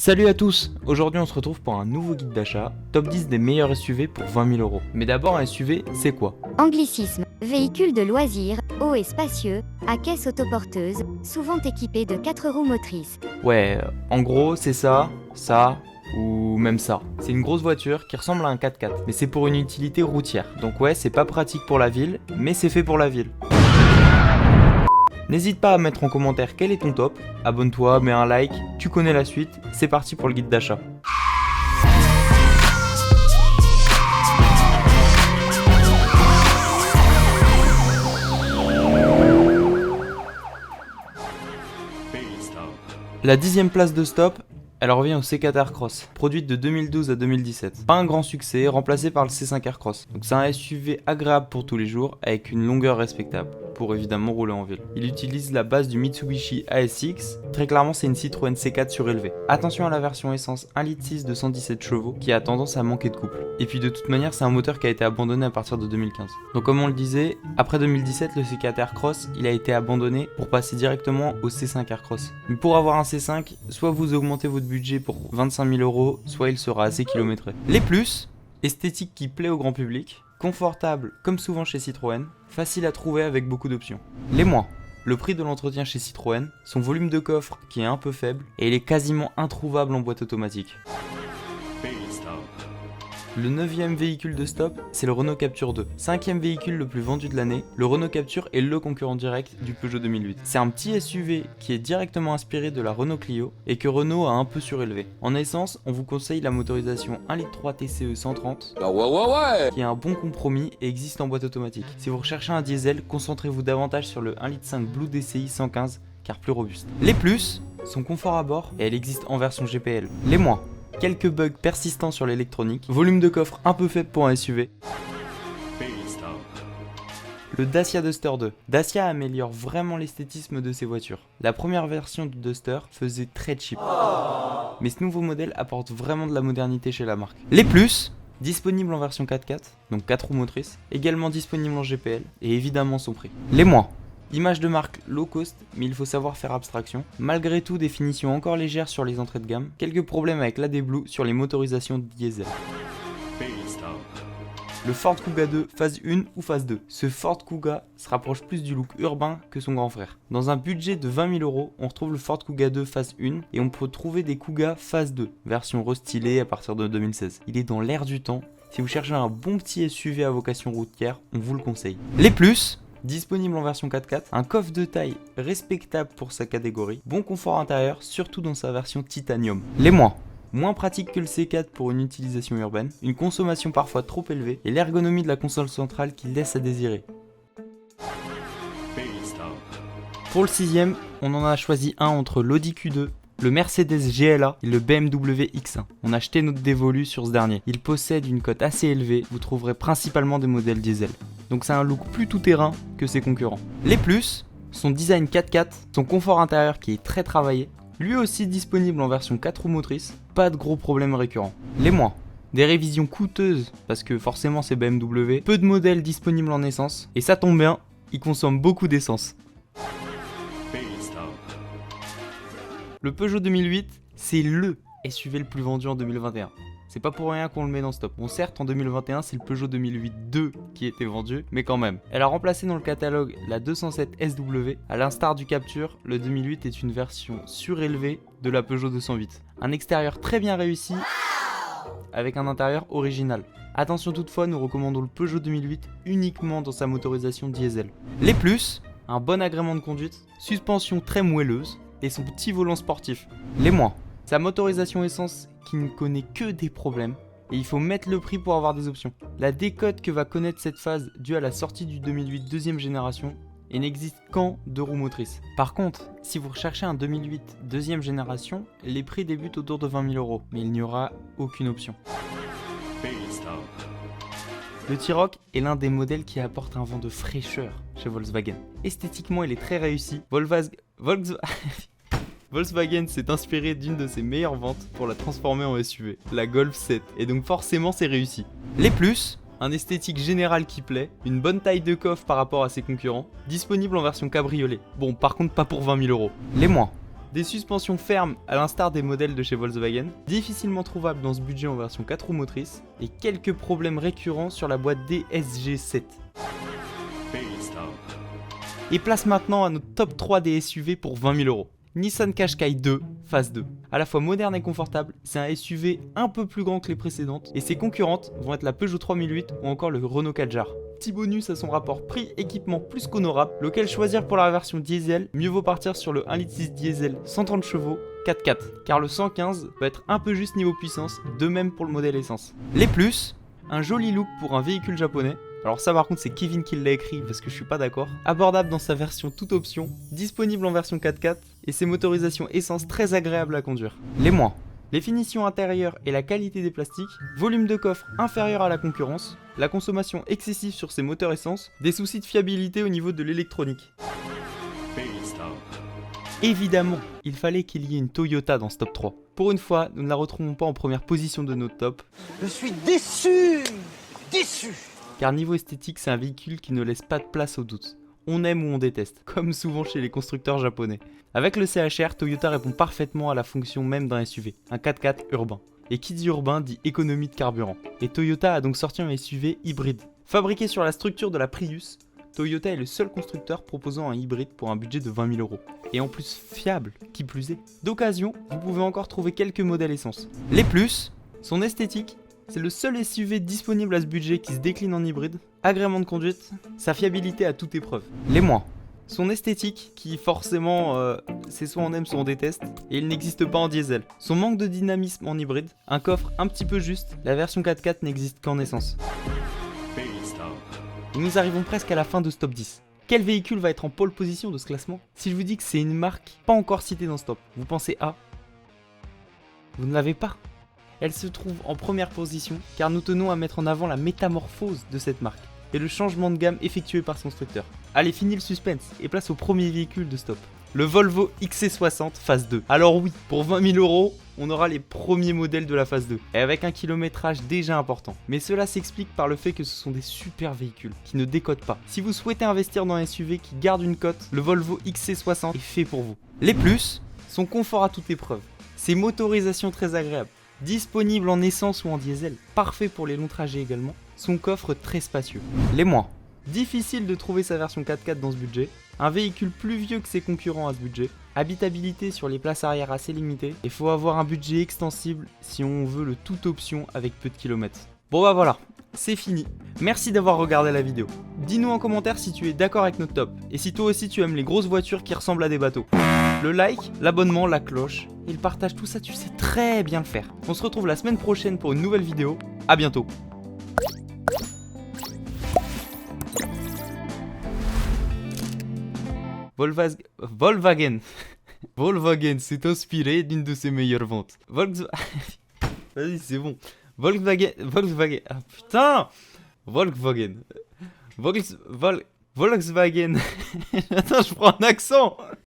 Salut à tous. Aujourd'hui on se retrouve pour un nouveau guide d'achat, top 10 des meilleurs SUV pour 20 000 €. Mais d'abord un SUV, c'est quoi? Anglicisme, véhicule de loisirs, haut et spacieux, à caisse autoporteuse, souvent équipé de 4 roues motrices. Ouais, en gros c'est ça, ou même ça. C'est une grosse voiture qui ressemble à un 4x4, mais c'est pour une utilité routière. Donc ouais, c'est pas pratique pour la ville, mais c'est fait pour la ville. N'hésite pas à mettre en commentaire quel est ton top, abonne-toi, mets un like, tu connais la suite, c'est parti pour le guide d'achat. La 10e place de stop, elle revient au C4 Aircross, produite de 2012 à 2017. Pas un grand succès, remplacé par le C5 Aircross. Donc c'est un SUV agréable pour tous les jours, avec une longueur respectable, pour évidemment rouler en ville. Il utilise la base du Mitsubishi ASX, très clairement c'est une Citroën C4 surélevée. Attention à la version essence 1,6 litre de 117 chevaux, qui a tendance à manquer de couple. Et puis de toute manière c'est un moteur qui a été abandonné à partir de 2015. Donc comme on le disait, après 2017 le C4 Aircross, il a été abandonné pour passer directement au C5 Aircross. Mais pour avoir un C5, soit vous augmentez votre budget pour 25 000 €, soit il sera assez kilométré. Les plus, esthétique qui plaît au grand public, confortable comme souvent chez Citroën, facile à trouver avec beaucoup d'options. Les moins, le prix de l'entretien chez Citroën, son volume de coffre qui est un peu faible et il est quasiment introuvable en boîte automatique. Le 9e véhicule de stop, c'est le Renault Captur 2. 5e véhicule le plus vendu de l'année, le Renault Captur est le concurrent direct du Peugeot 2008. C'est un petit SUV qui est directement inspiré de la Renault Clio et que Renault a un peu surélevé. En essence, on vous conseille la motorisation 1,3 litre TCE 130, qui est un bon compromis et existe en boîte automatique. Si vous recherchez un diesel, concentrez-vous davantage sur le 1,5 litre Blue DCI 115, car plus robuste. Les plus, son confort à bord, et elle existe en version GPL. Les moins, quelques bugs persistants sur l'électronique, volume de coffre un peu faible pour un SUV. Le Dacia Duster 2. Dacia améliore vraiment l'esthétisme de ses voitures. La première version du Duster faisait très cheap. Mais ce nouveau modèle apporte vraiment de la modernité chez la marque. Les plus, disponible en version 4x4, donc 4 roues motrices, également disponible en GPL, et évidemment son prix. Les moins. Image de marque low cost, mais il faut savoir faire abstraction. Malgré tout, des finitions encore légères sur les entrées de gamme. Quelques problèmes avec l'AD Blue sur les motorisations diesel. Le Ford Kuga 2 phase 1 ou phase 2. Ce Ford Kuga se rapproche plus du look urbain que son grand frère. Dans un budget de 20 000 €, on retrouve le Ford Kuga 2 phase 1 et on peut trouver des Kuga phase 2, version restylée à partir de 2016. Il est dans l'air du temps. Si vous cherchez un bon petit SUV à vocation routière, on vous le conseille. Les plus, disponible en version 4x4, un coffre de taille respectable pour sa catégorie, bon confort intérieur, surtout dans sa version titanium. Les moins pratique que le C4 pour une utilisation urbaine, une consommation parfois trop élevée et l'ergonomie de la console centrale qui laisse à désirer. Pour le 6e, on en a choisi un entre l'Audi Q2, le Mercedes GLA et le BMW X1. On a acheté notre dévolu sur ce dernier. Il possède une cote assez élevée, vous trouverez principalement des modèles diesel. Donc c'est un look plus tout-terrain que ses concurrents. Les plus, son design 4x4, son confort intérieur qui est très travaillé, lui aussi disponible en version 4 roues motrices, pas de gros problèmes récurrents. Les moins, des révisions coûteuses, parce que forcément c'est BMW, peu de modèles disponibles en essence, et ça tombe bien, ils consomment beaucoup d'essence. Le Peugeot 2008, c'est le SUV le plus vendu en 2021. C'est pas pour rien qu'on le met dans stop. Bon certes en 2021 c'est le Peugeot 2008 2 qui était vendu, mais quand même. Elle a remplacé dans le catalogue la 207 SW. À l'instar du Captur, le 2008 est une version surélevée de la Peugeot 208. Un extérieur très bien réussi, avec un intérieur original. Attention toutefois, nous recommandons le Peugeot 2008 uniquement dans sa motorisation diesel. Les plus, un bon agrément de conduite, suspension très moelleuse et son petit volant sportif. Les moins, sa motorisation essence qui ne connaît que des problèmes et il faut mettre le prix pour avoir des options. La décote que va connaître cette phase due à la sortie du 2008 deuxième génération et n'existe qu'en 2 roues motrices. Par contre, si vous recherchez un 2008 deuxième génération, les prix débutent autour de 20 000 €, mais il n'y aura aucune option. Le T-Roc est l'un des modèles qui apporte un vent de fraîcheur chez Volkswagen. Esthétiquement, il est très réussi. Volkswagen s'est inspiré d'une de ses meilleures ventes pour la transformer en SUV, la Golf 7, et donc forcément c'est réussi. Les plus, un esthétique général qui plaît, une bonne taille de coffre par rapport à ses concurrents, disponible en version cabriolet. Bon par contre pas pour 20 000 €. Les moins, Des suspensions fermes à l'instar des modèles de chez Volkswagen, difficilement trouvables dans ce budget en version 4 roues motrices, et quelques problèmes récurrents sur la boîte DSG7. Et place maintenant à notre top 3 des SUV pour 20 000 €. Nissan Qashqai 2, phase 2. À la fois moderne et confortable, c'est un SUV un peu plus grand que les précédentes, et ses concurrentes vont être la Peugeot 3008 ou encore le Renault Kadjar. Petit bonus à son rapport prix-équipement plus qu'honorable, lequel choisir pour la version diesel, mieux vaut partir sur le 1,6 litre diesel 130 chevaux 4x4, car le 115 va être un peu juste niveau puissance, de même pour le modèle essence. Les plus, un joli look pour un véhicule japonais. Alors ça par contre c'est Kevin qui l'a écrit parce que je suis pas d'accord. Abordable dans sa version toute option, disponible en version 4x4 et ses motorisations essence très agréables à conduire. Les moins. Les finitions intérieures et la qualité des plastiques, volume de coffre inférieur à la concurrence, la consommation excessive sur ses moteurs essence, des soucis de fiabilité au niveau de l'électronique. Évidemment, il fallait qu'il y ait une Toyota dans ce top 3. Pour une fois, nous ne la retrouvons pas en première position de notre top. Je suis déçu. Car niveau esthétique, c'est un véhicule qui ne laisse pas de place au doute. On aime ou on déteste, comme souvent chez les constructeurs japonais. Avec le CHR, Toyota répond parfaitement à la fonction même d'un SUV, un 4x4 urbain. Et qui dit urbain dit économie de carburant. Et Toyota a donc sorti un SUV hybride. Fabriqué sur la structure de la Prius, Toyota est le seul constructeur proposant un hybride pour un budget de 20 000 €. Et en plus fiable, qui plus est. D'occasion, vous pouvez encore trouver quelques modèles essence. Les plus, son esthétique, c'est le seul SUV disponible à ce budget qui se décline en hybride, agrément de conduite, sa fiabilité à toute épreuve. Les moins, son esthétique, qui forcément, c'est soit on aime soit on déteste, et il n'existe pas en diesel. Son manque de dynamisme en hybride, un coffre un petit peu juste, la version 4x4 n'existe qu'en essence. Et nous arrivons presque à la fin de ce top 10. Quel véhicule va être en pole position de ce classement? Si je vous dis que c'est une marque pas encore citée dans ce top, vous pensez à... Vous ne l'avez pas? Elle se trouve en première position car nous tenons à mettre en avant la métamorphose de cette marque et le changement de gamme effectué par son constructeur. Allez, fini le suspense et place au premier véhicule de ce top. Le Volvo XC60 phase 2. Alors oui, pour 20 000 €, on aura les premiers modèles de la phase 2, et avec un kilométrage déjà important. Mais cela s'explique par le fait que ce sont des super véhicules, qui ne décodent pas. Si vous souhaitez investir dans un SUV qui garde une cote, le Volvo XC60 est fait pour vous. Les plus, son confort à toute épreuve, ses motorisations très agréables, disponible en essence ou en diesel, parfait pour les longs trajets également, son coffre très spacieux. Les moins. Difficile de trouver sa version 4x4 dans ce budget, un véhicule plus vieux que ses concurrents à ce budget, habitabilité sur les places arrière assez limitée, et faut avoir un budget extensible si on veut le tout option avec peu de kilomètres. Bon bah voilà, c'est fini. Merci d'avoir regardé la vidéo. Dis-nous en commentaire si tu es d'accord avec notre top, et si toi aussi tu aimes les grosses voitures qui ressemblent à des bateaux. Le like, l'abonnement, la cloche, et le partage, tout ça tu sais très bien le faire. On se retrouve la semaine prochaine pour une nouvelle vidéo, à bientôt. Volkswagen. Volkswagen s'est inspiré d'une de ses meilleures ventes. Vas-y, c'est bon. Volkswagen. Ah putain. Volkswagen. Volkswagen. Attends, je prends un accent.